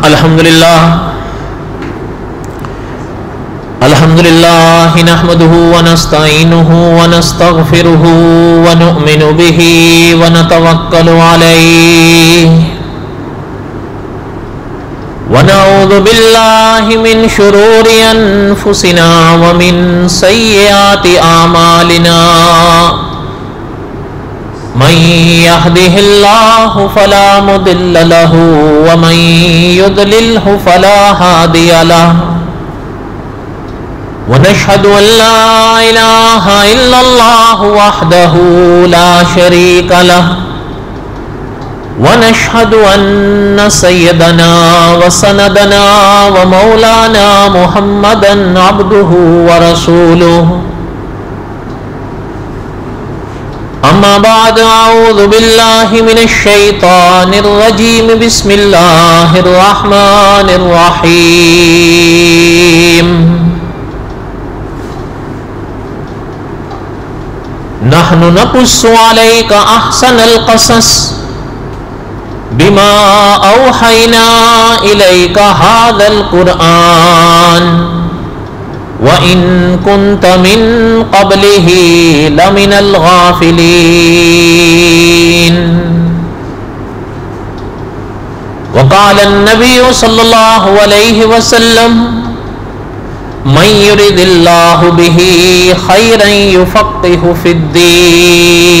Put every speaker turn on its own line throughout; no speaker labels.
الحمدللہ نحمده ونستعینه ونستغفره ونؤمن به ونتوکل علیہ ونعوذ باللہ من شرور انفسنا ومن سیئات اعمالنا من يهده الله فلا مضل له ومن يضلله فلا هادي له ونشهد أن لا إله إلا الله وحده لا شريك له ونشهد أن سيدنا وسندنا ومولانا محمدا عبده ورسوله اما بعد اعوذ باللہ من الشیطان الرجیم بسم اللہ الرحمن الرحیم نحن نقص علیک احسن القصص بما اوحینا الیک ھذا القرآن وَإِن كُنْتَ مِن قَبْلِهِ لَمِنَ الْغَافِلِينَ وقال النبي صلى الله عليه وسلم من يرد الله به خيرا يفقهه في الدين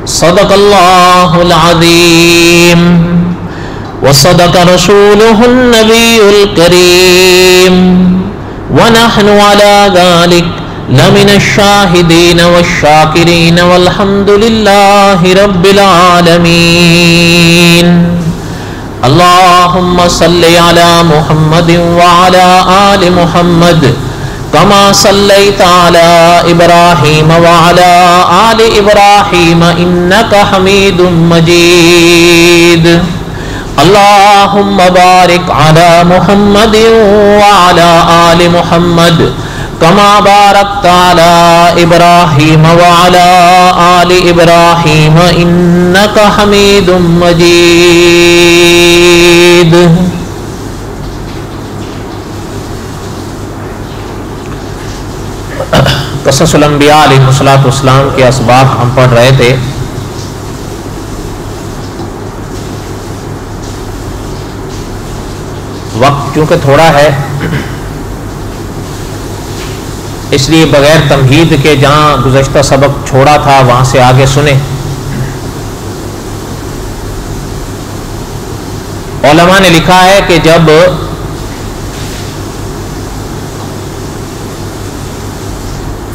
صدق الله العظيم وصدق رسوله النبي الكريم ونحن على ذلك لمن الشاهدين والشاكرين والحمد لله رب العالمين اللهم صل على محمد وعلى آل محمد كما صليت على إبراهيم وعلى آل إبراهيم إنك حميد مجيد اللهم بارك على محمد وعلى آل محمد كما باركت على إبراهيم وعلى آل إبراهيم إنك حميد مجيد قصص الانبیاء علیہ الصلوۃ والسلام کے اسباق ہم پڑھ رہے تھے. وقت چونکہ تھوڑا ہے اس لیے بغیر تمہید کے جہاں گزشتہ سبق چھوڑا تھا وہاں سے آگے سنیں. علماء نے لکھا ہے کہ جب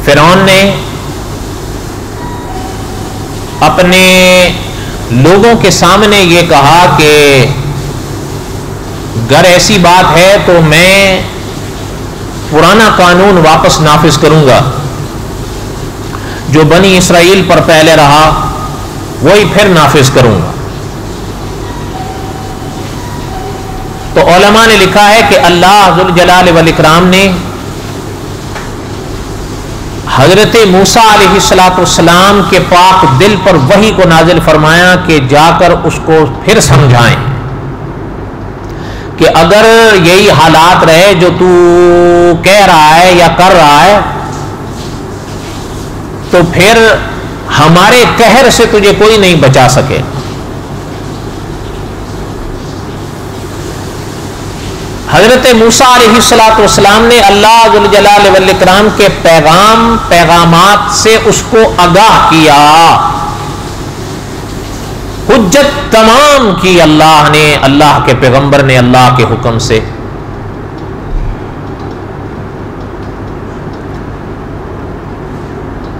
فرعون نے اپنے لوگوں کے سامنے یہ کہا کہ اگر ایسی بات ہے تو میں پرانا قانون واپس نافذ کروں گا جو بنی اسرائیل پر پہلے رہا وہی پھر نافذ کروں گا. تو علماء نے لکھا ہے کہ اللہ ذوالجلال والاکرام نے حضرت موسیٰ علیہ السلام کے پاک دل پر وحی کو نازل فرمایا کہ جا کر اس کو پھر سمجھائیں کہ اگر یہی حالات رہے جو تو کہہ رہا ہے یا کر رہا ہے تو پھر ہمارے قہر سے تجھے کوئی نہیں بچا سکے. حضرت موسیٰ علیہ السلام نے اللہ ذوالجلال والاکرام کے پیغامات سے اس کو آگاہ کیا, حجت تمام کی اللہ نے, اللہ کے پیغمبر نے اللہ کے حکم سے.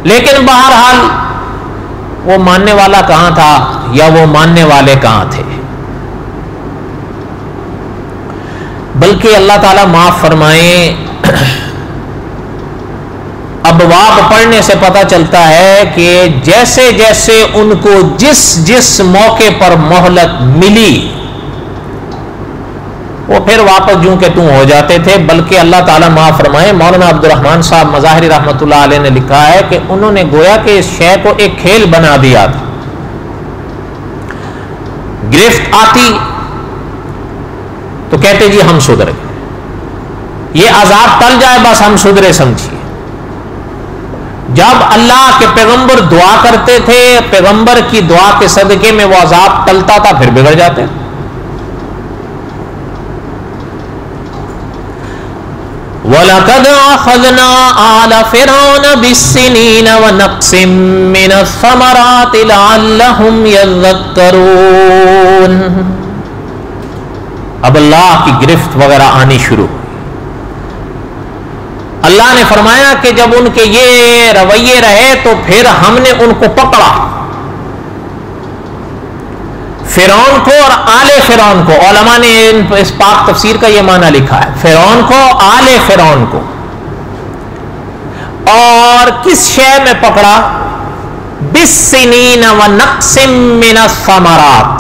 لیکن بہرحال وہ ماننے والا کہاں تھا یا وہ ماننے والے کہاں تھے. بلکہ اللہ تعالیٰ معاف فرمائیں ابواب پڑھنے سے پتہ چلتا ہے کہ جیسے جیسے ان کو جس جس موقع پر مہلت ملی وہ پھر واپس جوں کہ توں ہو جاتے تھے. بلکہ اللہ تعالیٰ معاف فرمائے مولانا عبد الرحمن صاحب مظاہری رحمۃ اللہ علیہ نے لکھا ہے کہ انہوں نے گویا کہ اس شے کو ایک کھیل بنا دیا تھا. گرفت آتی تو کہتے جی ہم سدھر گئے، یہ عذاب ٹل جائے بس ہم سدھرے سمجھیے۔ جب اللہ کے پیغمبر دعا کرتے تھے، پیغمبر کی دعا کے صدقے میں وہ عذاب ٹلتا تھا، پھر بگڑ جاتے۔ وَلَقَدْ أَخَذْنَا آلَ فِرْعَوْنَ بِالسِّنِينَ وَنَقْصٍ مِّنَ الثَّمَرَاتِ لَعَلَّهُمْ يَذَّكَّرُونَ۔ اب اللہ کی گرفت وغیرہ آنی شروع۔ اللہ نے فرمایا کہ جب ان کے یہ رویے رہے تو پھر ہم نے ان کو پکڑا، فرعون کو اور آل فرعون کو۔ علماء نے اس پاک تفسیر کا یہ معنی لکھا ہے، فرعون کو، آل فرعون کو۔ اور کس شے میں پکڑا؟ بالسنین ونقص من الثمرات۔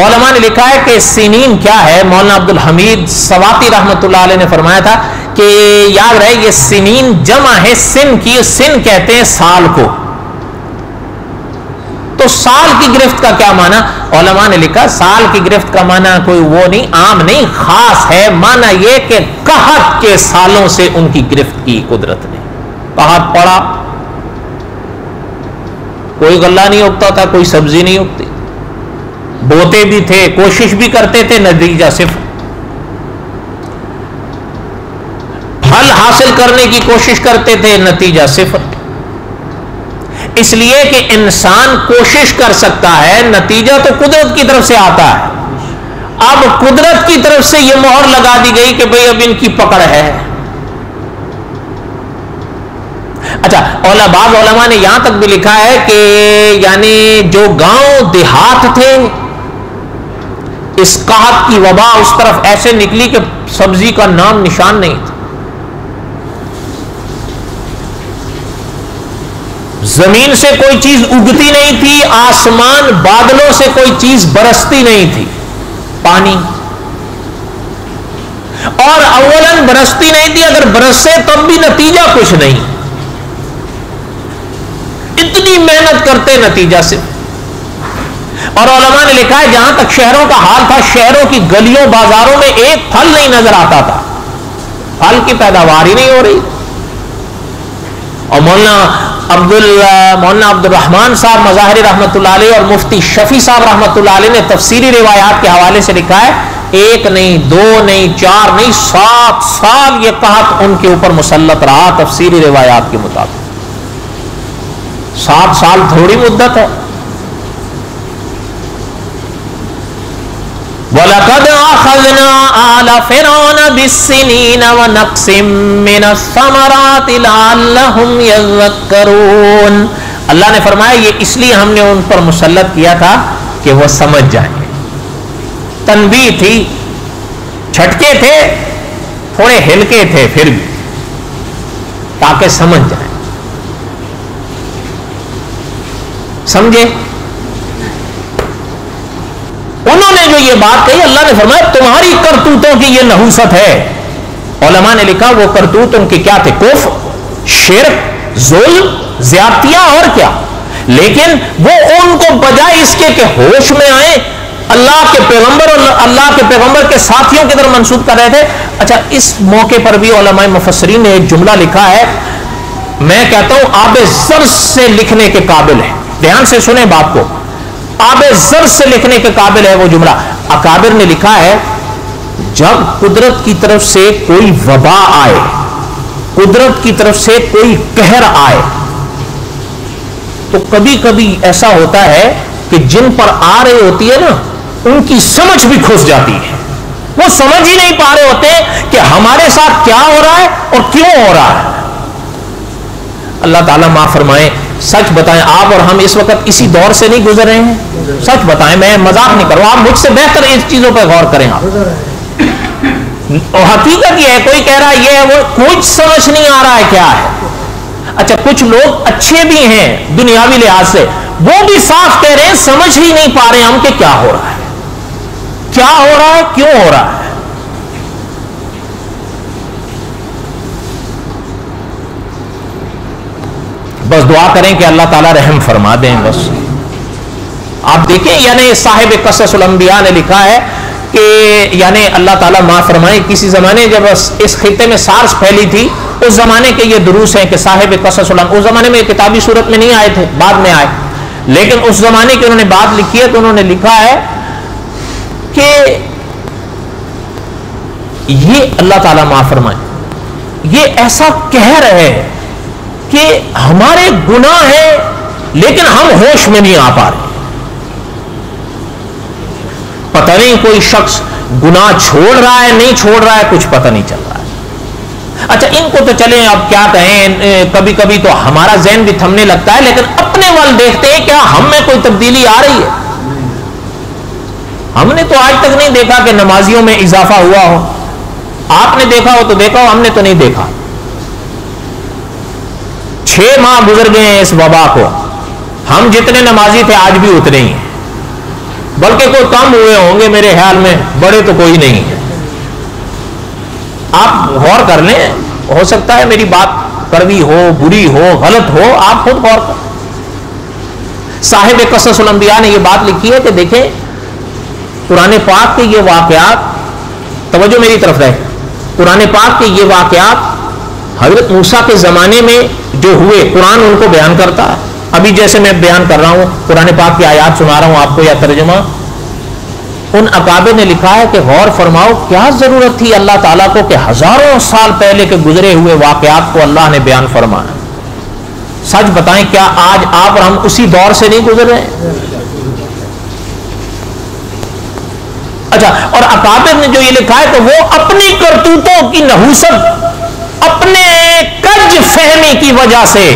علماء نے لکھا ہے کہ سنین کیا ہے؟ مولانا عبد الحمید سواتی رحمۃ اللہ علیہ نے فرمایا تھا کہ یاد رہے یہ سنین جمع ہے سن کی، سن کہتے ہیں سال کو۔ تو سال کی گرفت کا کیا معنی؟ علماء نے لکھا سال کی گرفت کا معنی کوئی وہ نہیں، عام نہیں، خاص ہے۔ معنی یہ کہ قحط کے سالوں سے ان کی گرفت کی قدرت نے۔ قحط پڑا، کوئی غلہ نہیں اگتا تھا، کوئی سبزی نہیں اگتی، بوتے بھی تھے، کوشش بھی کرتے تھے، نتیجہ صفر۔ پھل حاصل کرنے کی کوشش کرتے تھے، نتیجہ صفر۔ اس لیے کہ انسان کوشش کر سکتا ہے، نتیجہ تو قدرت کی طرف سے آتا ہے۔ اب قدرت کی طرف سے یہ مہر لگا دی گئی کہ بھئی اب ان کی پکڑ ہے۔ اچھا، بعض علماء نے یہاں تک بھی لکھا ہے کہ یعنی جو گاؤں دیہات تھے، اس قحط کی وبا اس طرف ایسے نکلی کہ سبزی کا نام نشان نہیں تھا، زمین سے کوئی چیز اگتی نہیں تھی، آسمان بادلوں سے کوئی چیز برستی نہیں تھی، پانی، اور اولاً برستی نہیں تھی، اگر برسے تب بھی نتیجہ کچھ نہیں، اتنی محنت کرتے نتیجہ سے۔ اور علماء نے لکھا ہے جہاں تک شہروں کا حال تھا، شہروں کی گلیوں بازاروں میں ایک پھل نہیں نظر آتا تھا، پھل کی پیداوار ہی نہیں ہو رہی۔ اور مولانا عبد الرحمان صاحب مظاہری رحمۃ اللہ علیہ اور مفتی شفیع صاحب رحمۃ اللہ علیہ نے تفسیری روایات کے حوالے سے لکھا ہے، ایک نہیں، دو نہیں، چار نہیں، 7 سال یہ قحط ان کے اوپر مسلط رہا، تفسیری روایات کے مطابق۔ 7 سال تھوڑی مدت ہے۔ وَلَقَدْ أَخَذْنَا آلَ فِرْعَوْنَ بِالسِّنِينَ وَنَقْصٍ مِّنَ الثَّمَرَاتِ لَعَلَّهُمْ يَذَّكَّرُونَ۔ اللہ نے فرمایا یہ اس لیے ہم نے ان پر مسلط کیا تھا کہ وہ سمجھ جائیں۔ تنبیہ تھی، جھٹکے تھے، تھوڑے ہلکے تھے پھر بھی، تاکہ سمجھ جائیں۔ سمجھے؟ انہوں نے جو یہ بات کہی، اللہ نے فرمایا تمہاری کرتوتوں کی یہ نحوست ہے۔ علماء نے لکھا وہ کرتوت ان کے کیا تھے؟ کفر، شرک، ظلم، زیادتیاں اور کیا، لیکن وہ ان کو بجائے اس کے کہ ہوش میں آئے اللہ کے پیغمبر اور اللہ کے پیغمبر کے ساتھیوں کی طرف منسوب کر رہے تھے۔ اچھا، اس موقع پر بھی علماء مفسرین نے ایک جملہ لکھا ہے، میں کہتا ہوں آب زر سے لکھنے کے قابل ہے، دھیان سے سنیں بات کو، آب زر سے لکھنے کے قابل ہے وہ جملہ۔ اکابر نے لکھا ہے جب قدرت کی طرف سے کوئی وبا آئے، قدرت کی طرف سے کوئی قہر آئے، تو کبھی کبھی ایسا ہوتا ہے کہ جن پر آ رہی ہوتی ہے نا ان کی سمجھ بھی کھس جاتی ہے، وہ سمجھ ہی نہیں پا رہے ہوتے کہ ہمارے ساتھ کیا ہو رہا ہے اور کیوں ہو رہا ہے۔ اللہ تعالیٰ معاف فرمائے، سچ بتائیں، آپ اور ہم اس وقت اسی دور سے نہیں گزر رہے ہیں؟ سچ بتائیں، میں مذاق نہیں کروں، آپ مجھ سے بہتر اس چیزوں پر غور کریں۔ آپ اور حقیقت یہ ہے، کوئی کہہ رہا ہے یہ ہے وہ، کچھ سمجھ نہیں آ رہا ہے کیا ہے۔ اچھا، کچھ لوگ اچھے بھی ہیں دنیاوی لحاظ سے، وہ بھی صاف کہہ رہے ہیں سمجھ ہی نہیں پا رہے ہم کہ کیا ہو رہا ہے، کیا ہو رہا ہے، کیوں ہو رہا ہے۔ بس دعا کریں کہ اللہ تعالیٰ رحم فرما دیں بس۔ آپ دیکھیں یعنی صاحب قصص الانبیاء نے لکھا ہے کہ یعنی اللہ تعالیٰ معاف فرمائے کسی زمانے جب اس خطے میں سارس پھیلی تھی اس زمانے کے یہ دروس ہیں کہ صاحب قصص الانبیاء، اس زمانے میں کتابی صورت میں نہیں آئے تھے، بعد میں آئے، لیکن اس زمانے کی انہوں نے بات لکھی ہے تو انہوں نے لکھا ہے کہ یہ اللہ تعالیٰ معاف فرمائے یہ ایسا کہہ رہے ہیں کہ ہمارے گناہ ہیں لیکن ہم ہوش میں نہیں آ پا رہے، پتہ نہیں کوئی شخص گناہ چھوڑ رہا ہے نہیں چھوڑ رہا ہے، کچھ پتہ نہیں چل رہا ہے۔ اچھا ان کو تو چلیں اب کیا کہیں، کبھی کبھی تو ہمارا ذہن بھی تھمنے لگتا ہے، لیکن اپنے وال دیکھتے ہیں کیا ہم میں کوئی تبدیلی آ رہی ہے؟ ہم نے تو آج تک نہیں دیکھا کہ نمازیوں میں اضافہ ہوا ہو، آپ نے دیکھا ہو تو دیکھا ہو، ہم نے تو نہیں دیکھا۔ 6 ماہ گزر گئے ہیں اس وبا کو، ہم جتنے نمازی تھے آج بھی اتنے ہی ہیں، بلکہ کوئی کم ہوئے ہوں گے میرے خیال میں، بڑے تو کوئی نہیں ہے۔ آپ غور کر لیں، ہو سکتا ہے میری بات کڑوی ہو، بری ہو، غلط ہو، آپ خود غور کریں۔ صاحب قصص الانبیاء نے یہ بات لکھی ہے کہ دیکھیں قرآن پاک کے یہ واقعات، توجہ میری طرف رہے، قرآن پاک کے یہ واقعات حضرت موسیٰ کے زمانے میں جو ہوئے قرآن ان کو بیان کرتا ہے۔ ابھی جیسے میں بیان کر رہا ہوں قرآن پاک کی آیات سنا رہا ہوں آپ کو یا ترجمہ، ان اکابر نے لکھا ہے کہ غور فرماؤ کیا ضرورت تھی اللہ تعالیٰ کو کہ ہزاروں سال پہلے کے گزرے ہوئے واقعات کو اللہ نے بیان فرمایا۔ سچ بتائیں کیا آج آپ اور ہم اسی دور سے نہیں گزر رہے ہیں؟ اچھا، اور اکابر نے جو یہ لکھا ہے کہ وہ اپنی کرتوتوں کی نحوست، اپنے کج فہمی کی وجہ سے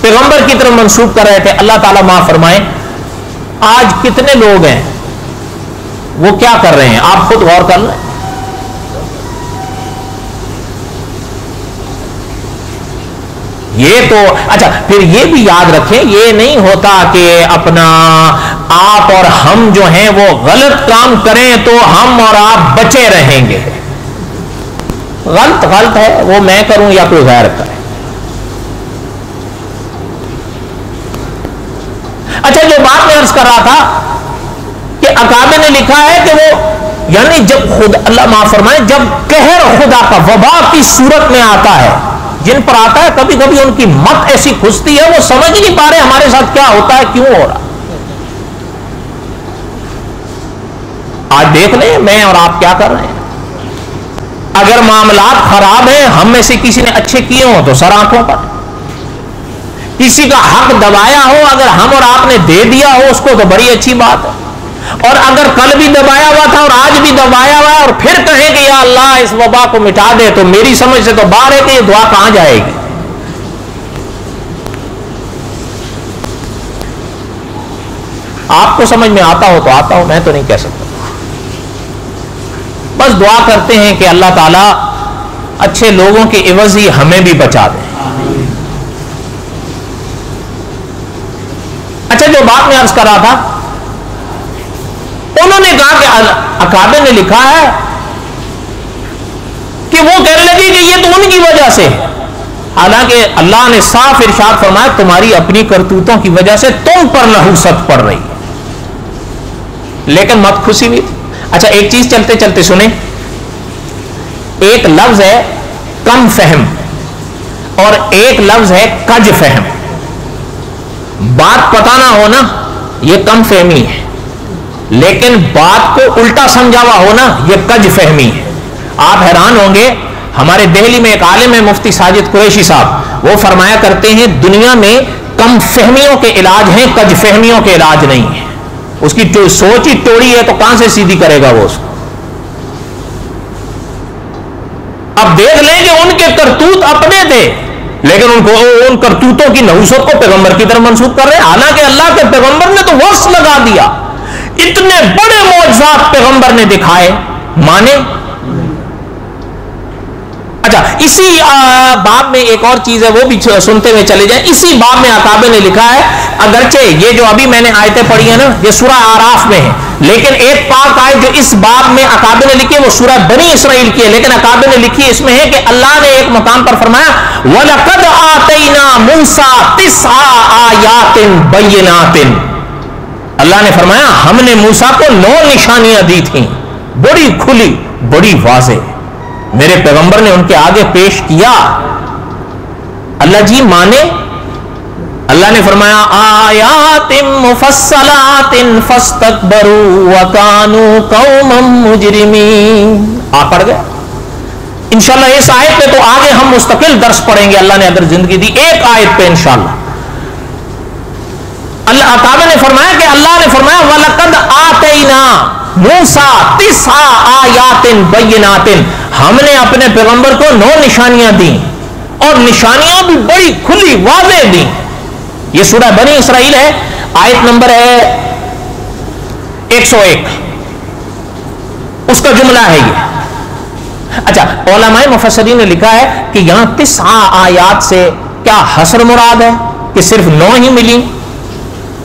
پیغمبر کی طرف منسوب کر رہے تھے۔ اللہ تعالیٰ معاف فرمائے آج کتنے لوگ ہیں وہ کیا کر رہے ہیں، آپ خود غور کر لیں۔ یہ تو اچھا پھر یہ بھی یاد رکھیں یہ نہیں ہوتا کہ اپنا آپ اور ہم جو ہیں وہ غلط کام کریں تو ہم اور آپ بچے رہیں گے، غلط ہے وہ میں کروں یا کوئی غیر کرے۔ اچھا جو بات میں عرض کر رہا تھا کہ اکابر نے لکھا ہے کہ وہ یعنی جب خود اللہ معاف فرمائے جب قہر خدا کا وبا کی صورت میں آتا ہے، جن پر آتا ہے کبھی کبھی ان کی مت ایسی کھستی ہے وہ سمجھ نہیں پا رہے ہمارے ساتھ کیا ہوتا ہے، کیوں ہو رہا۔ آج دیکھ لیں میں اور آپ کیا کر رہے ہیں، اگر معاملات خراب ہیں، ہم میں سے کسی نے اچھے کیے ہوں تو سر آنکھوں پر، کسی کا حق دبایا ہو اگر ہم اور آپ نے دے دیا ہو اس کو تو بڑی اچھی بات ہے، اور اگر کل بھی دبایا ہوا تھا اور آج بھی دبایا ہوا ہے اور پھر کہیں کہ یا اللہ اس وبا کو مٹا دے تو میری سمجھ سے تو باہر ہے کہ یہ دعا کہاں جائے گی۔ آپ کو سمجھ میں آتا ہو تو آتا ہو، میں تو نہیں کہہ سکتا۔ بس دعا کرتے ہیں کہ اللہ تعالیٰ اچھے لوگوں کے عوض ہی ہمیں بھی بچا دے۔ اچھا جو بات میں عرض کر رہا تھا، انہوں نے کہا کہ اکابر نے لکھا ہے کہ وہ کہنے لگے کہ یہ تو ان کی وجہ سے، حالانکہ اللہ نے صاف ارشاد فرمایا تمہاری اپنی کرتوتوں کی وجہ سے تم پر نحوست پڑ رہی ہے، لیکن مت خوشی بھی تھی۔ اچھا ایک چیز چلتے چلتے سنیں، ایک لفظ ہے کم فہم اور ایک لفظ ہے کج فہم۔ بات پتہ نہ ہونا یہ کم فہمی ہے، لیکن بات کو الٹا سمجھا ہوا ہونا یہ کج فہمی ہے۔ آپ حیران ہوں گے، ہمارے دہلی میں ایک عالم ہے مفتی ساجد قریشی صاحب، وہ فرمایا کرتے ہیں دنیا میں کم فہمیوں کے علاج ہیں، کج فہمیوں کے علاج نہیں ہے۔ اس کی سوچ ہی ٹوڑی ہے تو کہاں سے سیدھی کرے گا وہ اس کو۔ اب دیکھ لیں کہ ان کے کرتوت اپنے تھے لیکن ان کرتوتوں کی نحوست کو پیغمبر کی طرف منسوب کر رہے ہیں، حالانکہ اللہ کے پیغمبر نے تو وصف لگا دیا، اتنے بڑے معجزات پیغمبر نے دکھائے، مانے۔ اچھا اسی باب میں ایک اور چیز ہے وہ بھی سنتے ہوئے چلے جائیں۔ اسی باب میں اکابر نے لکھا ہے، اگرچہ یہ جو ابھی میں نے آیتیں پڑھی ہیں نا یہ سورہ اعراف میں ہے، لیکن ایک پاک آیت جو اس باب میں اکابر نے لکھی ہے وہ سورہ بنی اسرائیل کی ہے، لیکن اکابر نے لکھی اس میں ہے کہ اللہ نے ایک مقام پر فرمایا وَلَقَدْ آتَيْنَا مُوسَىٰ 9 آيَاتٍ بَيِّنَاتٍ، اللہ نے فرمایا ہم نے موسیٰ کو 9 نشانیاں دی تھیں، بڑی کھلی بڑی واضح، میرے پیغمبر نے ان کے آگے پیش کیا۔ اللہ جی مانے؟ اللہ نے فرمایا آیات مفصلات فاستکبروا وکانوا قوما مجرمین۔ آپ پڑھ گئے انشاءاللہ اس آیت پہ، تو آگے ہم مستقل درس پڑھیں گے اللہ نے اگر زندگی دی، ایک آیت پہ انشاءاللہ۔ اللہ تعالیٰ نے فرمایا کہ اللہ نے فرمایا وَلَقَدْ آتَيْنَا مُوسَىٰ 9 آیات بینات، ہم نے اپنے پیغمبر کو 9 نشانیاں دیں، اور نشانیاں بھی بڑی کھلی واضح دیں۔ یہ سورہ بنی اسرائیل ہے، آیت نمبر ہے 101، اس کا جملہ ہے یہ۔ اچھا، علماء مفسرین نے لکھا ہے کہ یہاں 9 آیات سے کیا حصر مراد ہے کہ صرف 9 ہی ملی؟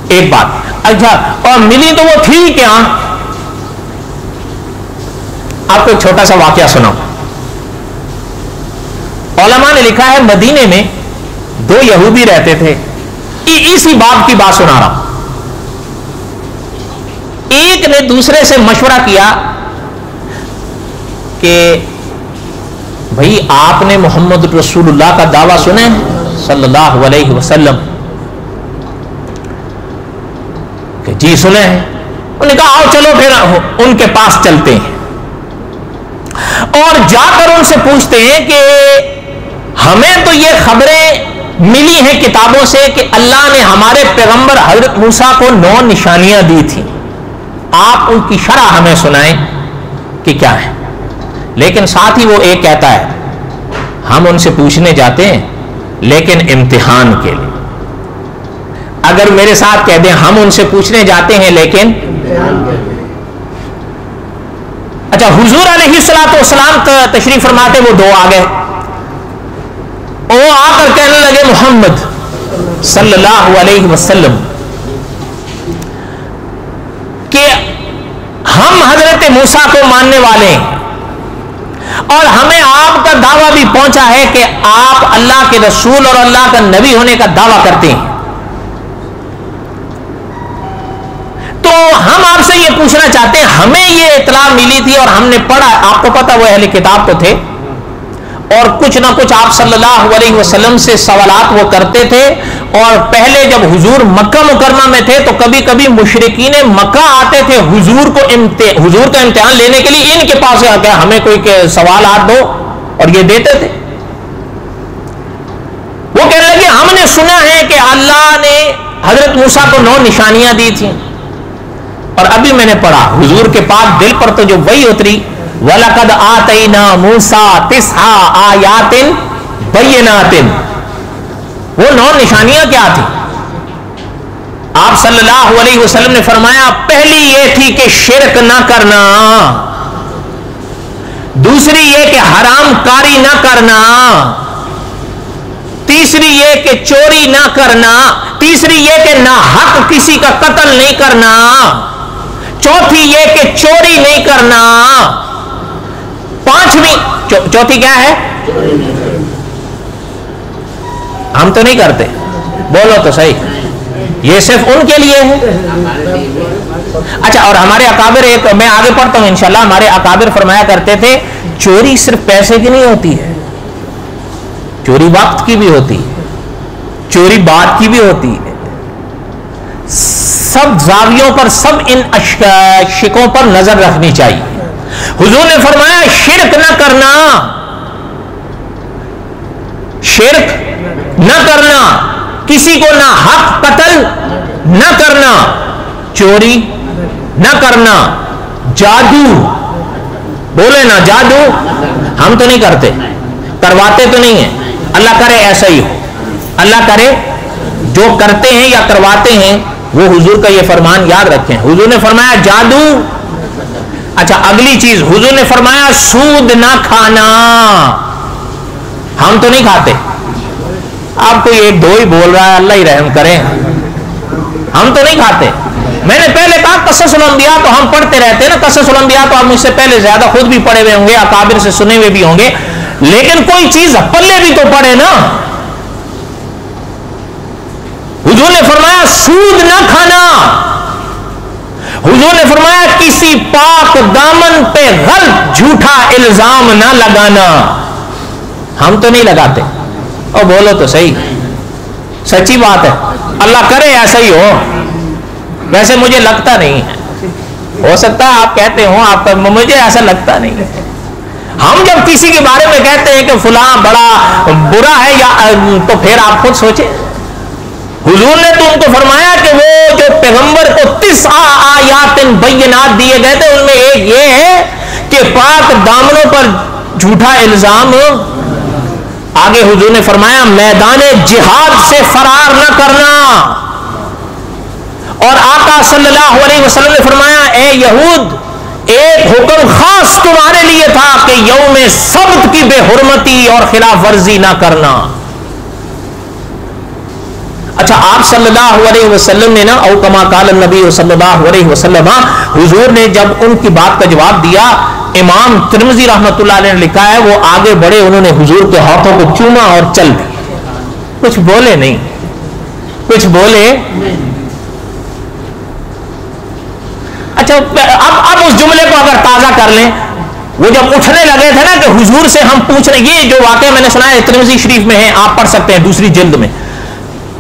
ایک بات۔ اچھا، اور ملی تو وہ تھی کیا؟ آپ کو ایک چھوٹا سا واقعہ سناؤں۔ علماء نے لکھا ہے مدینے میں 2 یہودی رہتے تھے، اسی باب کی بات سنا رہا ہوں۔ ایک نے دوسرے سے مشورہ کیا کہ بھائی آپ نے محمد رسول اللہ کا دعویٰ سنے صلی اللہ علیہ وسلم؟ کہ جی سنے ہیں۔ انہوں نے کہا آؤ چلو پھر ان کے پاس چلتے ہیں، اور جا کر ان سے پوچھتے ہیں کہ ہمیں تو یہ خبریں ملی ہیں کتابوں سے کہ اللہ نے ہمارے پیغمبر حضرت موسیٰ کو 9 نشانیاں دی تھیں، آپ ان کی شرح ہمیں سنائیں کہ کیا ہے۔ لیکن ساتھ ہی وہ ایک کہتا ہے ہم ان سے پوچھنے جاتے ہیں لیکن امتحان کے لیے۔ اگر میرے ساتھ کہہ دیں ہم ان سے پوچھنے جاتے ہیں لیکن اچھا، حضور علیہ السلام تشریف فرماتے، وہ 2 آ گئے، وہ آ کر کہنے لگے محمد صلی اللہ علیہ وسلم کہ ہم حضرت موسیٰ کو ماننے والے ہیں، اور ہمیں آپ کا دعویٰ بھی پہنچا ہے کہ آپ اللہ کے رسول اور اللہ کا نبی ہونے کا دعویٰ کرتے ہیں، تو ہم آپ سے یہ پوچھنا چاہتے ہیں، ہمیں یہ اطلاع ملی تھی اور ہم نے پڑھا، آپ کو پتا وہ اہل کتاب تو تھے، اور کچھ نہ کچھ آپ صلی اللہ علیہ وسلم سے سوالات وہ کرتے تھے، اور پہلے جب حضور مکہ مکرمہ میں تھے تو کبھی کبھی مشرکین مکہ آتے تھے حضور کا امتحان لینے کے لیے، ان کے پاس آ کے ہمیں کوئی سوالات دو، اور یہ دیتے تھے۔ وہ کہنے لگے ہم نے سنا ہے کہ اللہ نے حضرت موسیٰ کو 9 نشانیاں دی تھیں، اور ابھی میں نے پڑھا حضور کے پاک دل پر تو جو وحی اتری وَلَقَدْ آتَيْنَا مُوسَىٰ 9 آیات بینات، وہ 9 نشانیاں کیا تھی؟ آپ صلی اللہ علیہ وسلم نے فرمایا پہلی یہ تھی کہ شرک نہ کرنا، دوسری یہ کہ حرام کاری نہ کرنا، تیسری یہ کہ چوری نہ کرنا، تیسری یہ کہ ناحق کسی کا قتل نہیں کرنا، چوتھی یہ کہ چوری نہیں کرنا، چوتھی کیا ہے؟ ہم تو نہیں کرتے، بولو تو صحیح، یہ صرف ان کے لیے ہے۔ اچھا، اور ہمارے اکابر، ایک میں آگے پڑھتا ہوں انشاءاللہ، ہمارے اکابر فرمایا کرتے تھے چوری صرف پیسے کی نہیں ہوتی ہے، چوری وقت کی بھی ہوتی ہے، چوری بات کی بھی ہوتی ہے، سب زاویوں پر، سب ان شکوں پر نظر رکھنی چاہیے۔ حضور نے فرمایا شرک نہ کرنا، شرک نہ کرنا، کسی کو نہ حق قتل نہ کرنا، چوری نہ کرنا، جادو، بولے نا جادو، ہم تو نہیں کرتے، کرواتے تو نہیں ہیں، اللہ کرے ایسا ہی ہو، اللہ کرے جو کرتے ہیں یا کرواتے ہیں وہ حضور کا یہ فرمان یاد رکھیں۔ حضور نے فرمایا جادو، اچھا اگلی چیز حضور نے فرمایا سود نہ کھانا، ہم تو نہیں کھاتے، آپ کو ایک 2 ہی بول رہا ہے، اللہ ہی رحم کرے، ہم تو نہیں کھاتے۔ میں نے پہلے کہا قصص الانبیاء تو ہم پڑھتے رہتے ہیں نا، قصص الانبیاء تو آپ مجھ سے پہلے زیادہ خود بھی پڑھے ہوئے ہوں گے، اکابر سے سنے ہوئے بھی ہوں گے، لیکن کوئی چیز پلے بھی تو پڑے نا۔ حضور نے فرمایا سود نہ کھانا، حضور نے فرمایا کسی پاک دامن پہ غلط جھوٹا الزام نہ لگانا. ہم تو نہیں لگاتے، اور بولو تو صحیح، سچی بات ہے، اللہ کرے ایسا ہی ہو. ویسے مجھے لگتا نہیں ہے، ہو سکتا ہے آپ کہتے ہو، آپ کا، مجھے ایسا لگتا نہیں. ہم جب کسی کے بارے میں کہتے ہیں کہ فلاں بڑا برا ہے یا، تو پھر آپ خود سوچیں. حضور نے تو ان کو فرمایا کہ وہ جو پیغمبر کو 9 آیات بینات دیے گئے تھے، ان میں ایک یہ ہے کہ پاک دامنوں پر جھوٹا الزام. آگے حضور نے فرمایا میدان جہاد سے فرار نہ کرنا. اور آقا صلی اللہ علیہ وسلم نے فرمایا اے یہود، ایک حکم خاص تمہارے لیے تھا کہ یوم سبت کی بے حرمتی اور خلاف ورزی نہ کرنا. اچھا، آپ صلی اللہ علیہ وسلم نے نا، او کما قال النبی صلی اللہ علیہ وسلم، حضور نے جب ان کی بات کا جواب دیا، امام ترمذی رحمۃ اللہ علیہ نے لکھا ہے وہ آگے بڑھے، انہوں نے حضور کے ہاتھوں کو چوما اور چل دیے، کچھ بولے نہیں، کچھ بولے. اچھا، اب اس جملے کو اگر تازہ کر لیں، وہ جب اٹھنے لگے تھے نا کہ حضور سے ہم پوچھ رہے، یہ جو واقعہ میں نے سنا ہے ترمذی شریف میں ہے، آپ پڑھ سکتے ہیں 2 جلد میں.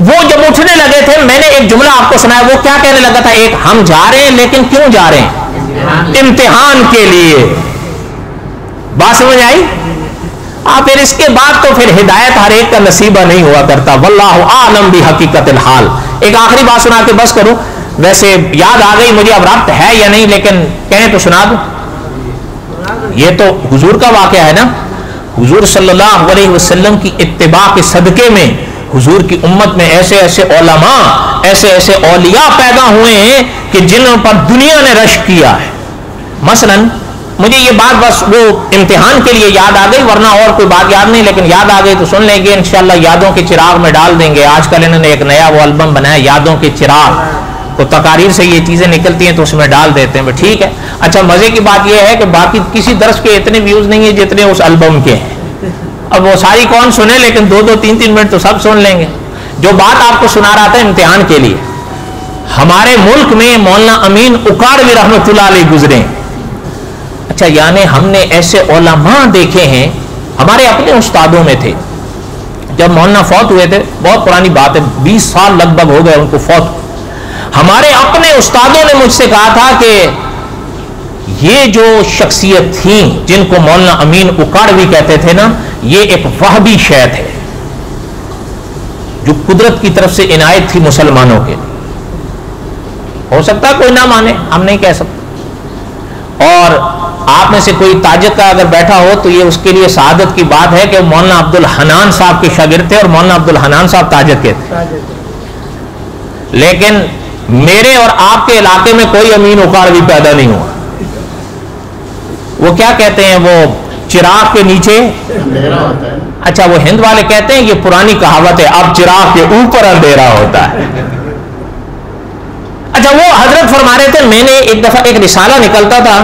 وہ جب اٹھنے لگے تھے، میں نے ایک جملہ آپ کو سنایا، وہ کیا کہنے لگا تھا؟ ایک، ہم جا رہے ہیں لیکن کیوں جا رہے ہیں؟ امتحان کے لیے. بات سمجھ آئی؟ پھر اس کے بعد تو پھر ہدایت ہر ایک کا نصیبہ نہیں ہوا کرتا. واللہ اعلم بحقیقت الحال. ایک آخری بات سنا کے بس کروں، ویسے یاد آ گئی مجھے، اب ربط ہے یا نہیں لیکن کہیں تو سنا دوں. یہ تو حضور کا واقعہ ہے نا. حضور صلی اللہ علیہ وسلم کی اتباع کے صدقے میں حضور کی امت میں ایسے ایسے علماء، ایسے ایسے اولیاء پیدا ہوئے ہیں کہ جنہوں پر دنیا نے رشک کیا ہے. مثلا مجھے یہ بات بس وہ امتحان کے لیے یاد آ گئی، ورنہ اور کوئی بات یاد نہیں، لیکن یاد آ گئی تو سن لیں گے انشاءاللہ. یادوں کے چراغ میں ڈال دیں گے. آج کل انہوں نے ایک نیا وہ البم بنایا یادوں کے چراغ، تو تقاریر سے یہ چیزیں نکلتی ہیں تو اس میں ڈال دیتے ہیں. ٹھیک ہے. اچھا، مزے کی بات یہ ہے کہ باقی کسی درس کے اتنے ویوز نہیں ہیں جتنے اس البم کے ہیں. اب وہ ساری کون سنے، لیکن 2-2 3-3 منٹ تو سب سن لیں گے. جو بات آپ کو سنا رہا تھا امتحان کے لیے، ہمارے ملک میں مولانا امین اکاڑوی رحمۃ اللہ علیہ گزرے. اچھا، یعنی ہم نے ایسے علماء دیکھے ہیں، ہمارے اپنے استادوں میں تھے. جب مولانا فوت ہوئے تھے، بہت پرانی بات ہے، 20 سال لگ بھگ ہو گئے ان کو فوت. ہمارے اپنے استادوں نے مجھ سے کہا تھا کہ یہ جو شخصیت تھی جن کو مولانا امین اکاڑوی کہتے تھے نا، یہ ایک وہابی شیخ ہے جو قدرت کی طرف سے عنایت تھی مسلمانوں کے. ہو سکتا ہے کوئی نہ مانے، ہم نہیں کہہ سکتے. اور آپ میں سے کوئی تاجر کا اگر بیٹھا ہو تو یہ اس کے لیے سعادت کی بات ہے کہ مولانا عبد الحنان صاحب کے شاگرد تھے، اور مولانا عبد الحنان صاحب تاجر کے تھے. لیکن میرے اور آپ کے علاقے میں کوئی امین اکاڑوی پیدا نہیں ہوا. وہ کیا کہتے ہیں، وہ چراغ کے نیچے اندھیرا ہوتا ہے. اچھا، وہ ہند والے کہتے ہیں یہ پرانی کہاوت ہے، اب چراغ کے اوپر اندھیرا ہوتا ہے. اچھا، وہ حضرت فرما رہے تھے، میں نے ایک دفعہ ایک رسالہ نکلتا تھا،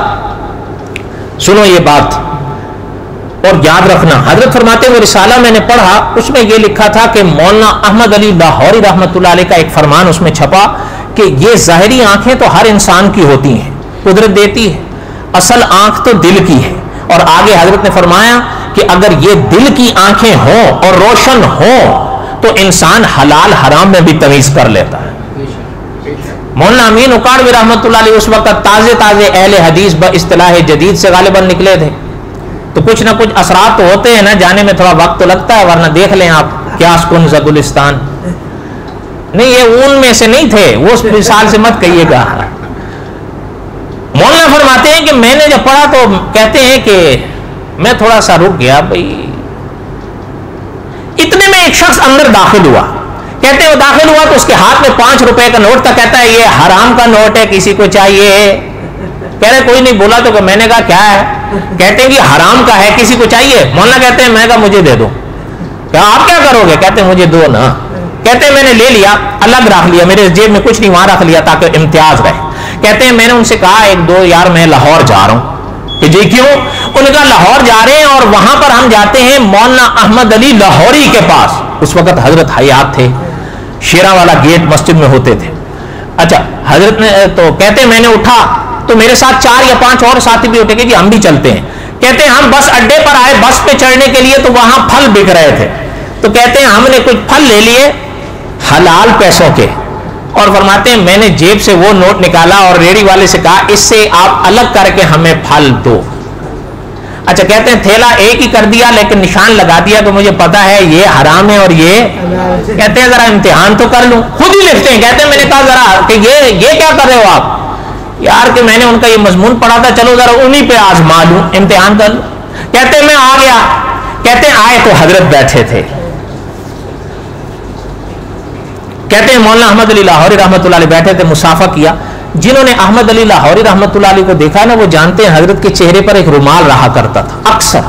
سنو یہ بات اور یاد رکھنا. حضرت فرماتے ہیں وہ رسالہ میں نے پڑھا، اس میں یہ لکھا تھا کہ مولانا احمد علی لاہوری رحمۃ اللہ علیہ کا ایک فرمان اس میں چھپا کہ یہ ظاہری آنکھیں تو ہر انسان کی ہوتی ہیں، قدرت دیتی ہے، اصل آنکھ تو دل کی ہے. اور آگے حضرت نے فرمایا کہ اگر یہ دل کی آنکھیں ہوں اور روشن ہوں تو انسان حلال حرام میں بھی تمیز کر لیتا ہے. مولانا امین اکاڑوی رحمۃ اللہ علیہ اس وقت تازے اہل حدیث باصطلاح جدید سے غالباً نکلے تھے، تو کچھ نہ کچھ اثرات تو ہوتے ہیں نا، جانے میں تھوڑا وقت تو لگتا ہے، ورنہ دیکھ لیں آپ کیا سکون زگلستان. نہیں، یہ اون میں سے نہیں تھے، وہ اس مثال سے مت کہیے گا. مولانا فرماتے ہیں کہ میں نے جب پڑھا تو کہتے ہیں کہ میں تھوڑا سا رک گیا بھائی. اتنے میں ایک شخص اندر داخل ہوا، کہتے ہیں وہ داخل ہوا تو اس کے ہاتھ میں 5 روپے کا نوٹ تھا. کہتا ہے یہ حرام کا نوٹ ہے، کسی کو چاہیے. کہہ رہے کوئی نہیں بولا، تو میں نے کہا کیا ہے؟ کہتے ہیں کہ حرام کا ہے، کسی کو چاہیے. مولانا کہتے ہیں میں کہا مجھے دے دو. کہ آپ کیا کرو گے؟ کہتے ہیں مجھے دو نا. کہتے ہیں میں نے لے لیا، الگ رکھ لیا، میرے جیب میں کچھ نہیں، وہاں رکھ لیا تاکہ امتیاز رہے. کہتے ہیں میں نے ان سے کہا 1-2 یار میں لاہور جا رہا ہوں. کہ جی کیوں؟ انہوں نے کہا لاہور جا رہے ہیں اور وہاں پر ہم جاتے ہیں مولانا احمد علی لاہوری کے پاس. اس وقت حضرت حیات تھے، شیراں والا گیٹ مسجد میں ہوتے تھے. اچھا حضرت نے تو کہتے ہیں میں نے اٹھا تو میرے ساتھ 4 یا 5 اور ساتھی بھی اٹھے کہ جی ہم بھی چلتے ہیں. کہتے ہیں ہم بس اڈے پر آئے بس پہ چڑھنے کے لیے تو وہاں پھل بک رہے تھے, تو کہتے ہیں ہم نے کچھ پھل لے لیے حلال پیسوں کے, اور فرماتے ہیں میں نے جیب سے وہ نوٹ نکالا اور ریڑھی والے سے کہا اس سے آپ الگ کر کے ہمیں پھل دو. اچھا کہتے ہیں تھیلا ایک ہی کر دیا لیکن نشان لگا دیا کہ مجھے پتا ہے یہ حرام ہے اور یہ, کہتے ہیں ذرا امتحان تو کر لوں. خود ہی لکھتے ہیں, کہتے ہیں میں نے کہا ذرا کہ یہ کیا کر رہے ہو آپ, یار کہ میں نے ان کا یہ مضمون پڑھا تھا, چلو ذرا انہی پہ آزما لوں, امتحان کر لوں. کہتے ہیں میں آ گیا. کہتے ہیں آئے تو حضرت بیٹھے تھے. کہتے ہیں مولانا احمد علی لاہوری رحمۃ اللہ علیہ بیٹھے تھے, مسافہ کیا. جنہوں نے احمد علی لاہوری رحمۃ اللہ علیہ کو دیکھا نا وہ جانتے ہیں حضرت کے چہرے پر ایک رومال رہا کرتا تھا اکثر.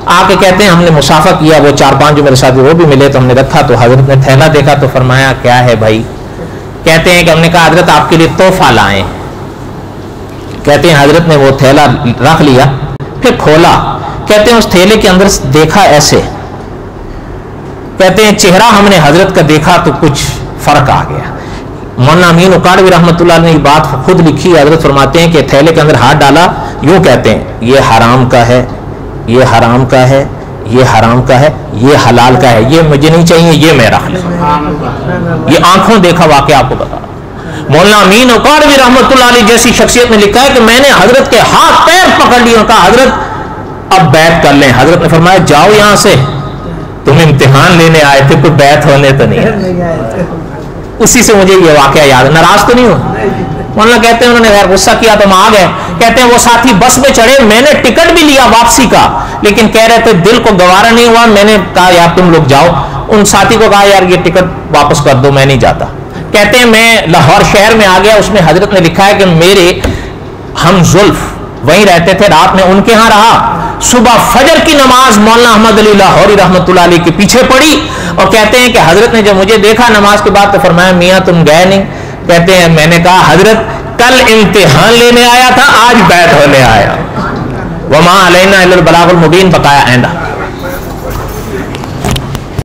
آ کے کہتے ہیں ہم نے مسافہ کیا, وہ 4-5 جو میرے ساتھ وہ بھی ملے تو ہم نے رکھا, تو حضرت نے تھیلا دیکھا تو فرمایا کیا ہے بھائی. کہتے ہیں کہ ہم نے کہا حضرت آپ کے لیے تحفہ لائیں. کہتے ہیں حضرت نے وہ تھیلا رکھ لیا پھر کھولا. کہتے ہیں اس تھیلے کے اندر دیکھا ایسے, کہتے ہیں چہرہ ہم نے حضرت کا دیکھا تو کچھ فرق آ گیا. مولانا امین اکاڑوی رحمۃ اللہ نے یہ بات خود لکھی. حضرت فرماتے ہیں کہ تھیلے کے اندر ہاتھ ڈالا, یوں کہتے ہیں یہ حرام کا ہے, یہ حرام کا ہے, یہ حرام کا ہے, یہ حلال کا ہے, یہ مجھے نہیں چاہیے, یہ میں رکھ لوں. یہ آنکھوں دیکھا واقعہ آپ کو بتا. مولانا امین اکاڑوی رحمۃ اللہ علیہ جیسی شخصیت نے لکھا ہے کہ میں نے حضرت کے ہاتھ پیر پکڑ لیے اور کہا حضرت اب بیعت کر لیں. حضرت نے فرمایا جاؤ یہاں سے, تم امتحان لینے آئے تھے, کوئی بیعت ہونے تو نہیں. اسی سے مجھے یہ واقعہ یاد ہے. ناراض تو نہیں ہو مولانا, کہتے ہیں انہوں نے غیر غصہ کیا تو ہم آ گئے. کہتے ہیں وہ ساتھی بس میں چڑھے, میں نے ٹکٹ بھی لیا واپسی کا, لیکن کہہ رہے تھے دل کو گوارا نہیں ہوا. میں نے کہا یار تم لوگ جاؤ. ان ساتھی کو کہا یار یہ ٹکٹ واپس کر دو, میں نہیں جاتا. کہتے ہیں میں لاہور شہر میں آ گیا. اس میں حضرت نے لکھا ہے کہ میرے ہم زلف وہیں رہتے تھے, رات میں ان کے ہاں رہا. صبح فجر کی نماز مولانا احمد علی لاہوری رحمۃ اللہ علیہ کے پیچھے پڑی, اور کہتے ہیں کہ حضرت نے جب مجھے دیکھا نماز کے بعد تو فرمایا میاں تم گئے نہیں. کہتے ہیں میں نے کہا حضرت کل امتحان لینے آیا تھا, آج بیعت ہونے آیا. وما علینا الا البلاغ المبین. بقایا آئندہ.